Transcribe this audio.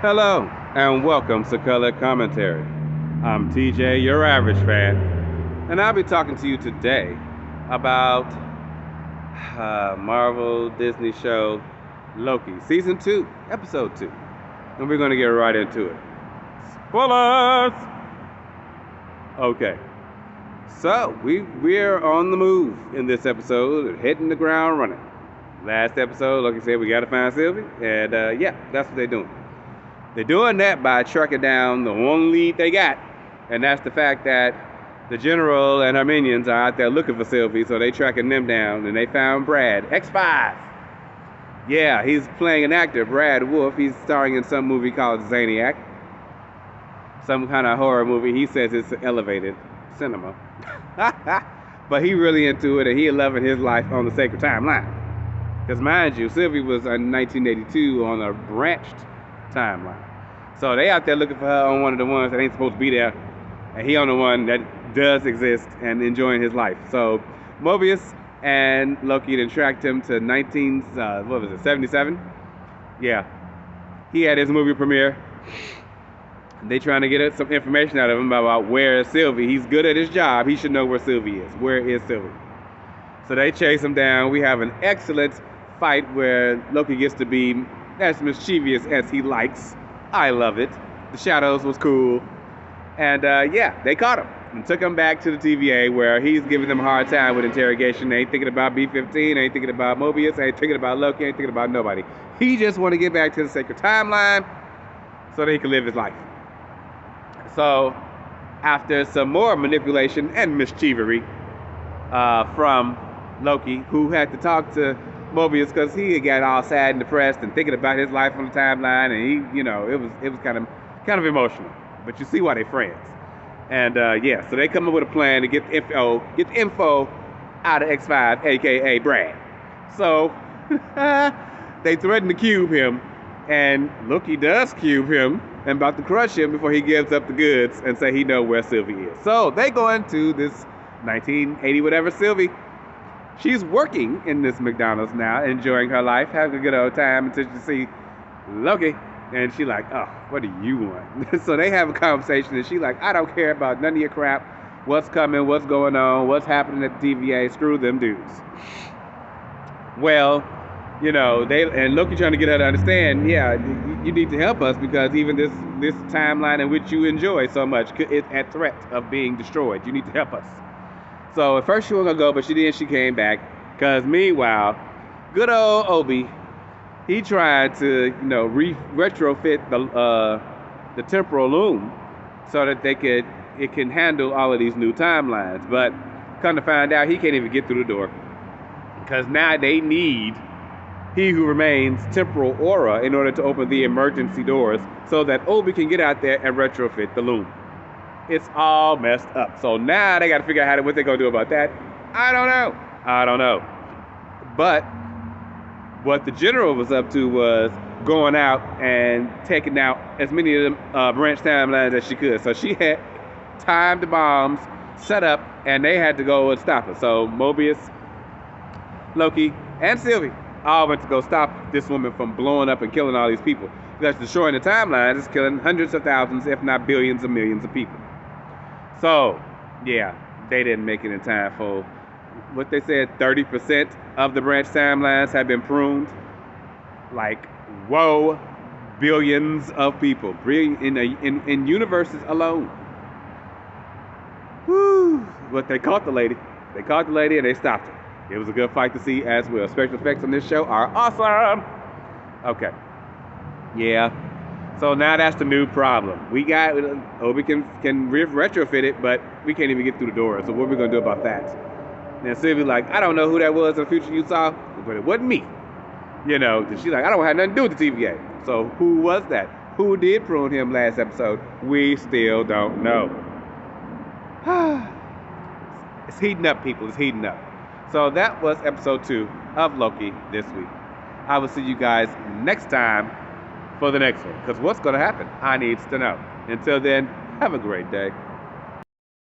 Hello, and welcome to Color Commentary. I'm TJ, your average fan, and I'll be talking to you today about Marvel Disney show Loki, Season 2, Episode 2. And we're going to get right into it. Spoilers! Okay, so we're on the move in this episode, hitting the ground running. Last episode, Loki said we got to find Sylvie, and yeah, that's what they're doing. They're doing that by tracking down the one lead they got, and that's the fact that the general and her minions are out there looking for Sylvie, so they tracking them down, and they found Brad, X5. Yeah, he's playing an actor, Brad Wolf. He's starring in some movie called Zaniac, some kind of horror movie. He says it's elevated cinema, but he really into it, and he loving his life on the sacred timeline. Because mind you, Sylvie was in 1982 on a branched timeline. So they out there looking for her on one of the ones that ain't supposed to be there, and he on the one that does exist and enjoying his life. So Mobius and Loki then tracked him to 77? Yeah, he had his movie premiere. They trying to get some information out of him about where is Sylvie. He's good at his job. He should know where Sylvie is. Where is Sylvie? So they chase him down. We have an excellent fight where Loki gets to be as mischievous as he likes. I love it. The shadows was cool. And yeah, they caught him and took him back to the TVA where he's giving them a hard time with interrogation. They ain't thinking about B-15, ain't thinking about Mobius, ain't thinking about Loki, ain't thinking about nobody. He just want to get back to the sacred timeline so that he can live his life. So after some more manipulation and mischievery from Loki, who had to talk to Mobius because he had got all sad and depressed and thinking about his life on the timeline, and he, it was kind of emotional. But you see why they friends. And yeah, so they come up with a plan to get the info out of X5, aka Brad. So they threaten to cube him, and Loki does cube him and about to crush him before he gives up the goods and say he know where Sylvie is. So they go into this 1980 whatever Sylvie. She's working in this McDonald's now, enjoying her life, having a good old time until she see Loki. And she like, oh, what do you want? So they have a conversation, and she like, I don't care about none of your crap. What's coming, what's going on, what's happening at the TVA, screw them dudes. Well, and Loki trying to get her to understand, yeah, you need to help us because even this timeline in which you enjoy so much is at threat of being destroyed. You need to help us. So at first she wasn't gonna go, but she came back. Cause meanwhile, good old Obi, he tried to retrofit the temporal loom so that it can handle all of these new timelines. But come to find out, he can't even get through the door. Cause now they need He Who Remains temporal aura in order to open the emergency doors so that Obi can get out there and retrofit the loom. It's all messed up. So now they got to figure out what they're going to do about that. I don't know. But what the general was up to was going out and taking out as many of them branch timelines as she could. So she had timed the bombs set up, and they had to go and stop her. So Mobius, Loki, and Sylvie all went to go stop this woman from blowing up and killing all these people. Because destroying the timelines is killing hundreds of thousands, if not billions of millions of people. So, yeah, they didn't make it in time for what they said, 30% of the branch timelines have been pruned. Like, whoa, billions of people in universes alone. Whew. But they caught the lady. They caught the lady and they stopped her. It was a good fight to see as well. Special effects on this show are awesome. Okay. Yeah. So now that's the new problem. We got Obi can retrofit it, but we can't even get through the door. So what are we gonna do about that? And Sylvie like, I don't know who that was in the future you saw, but it wasn't me. And she's like, I don't have nothing to do with the TVA. So who was that? Who did prune him last episode? We still don't know. It's heating up, people. It's heating up. So that was episode 2 of Loki this week. I will see you guys next time for the next one. Because what's going to happen? I need to know. Until then, have a great day.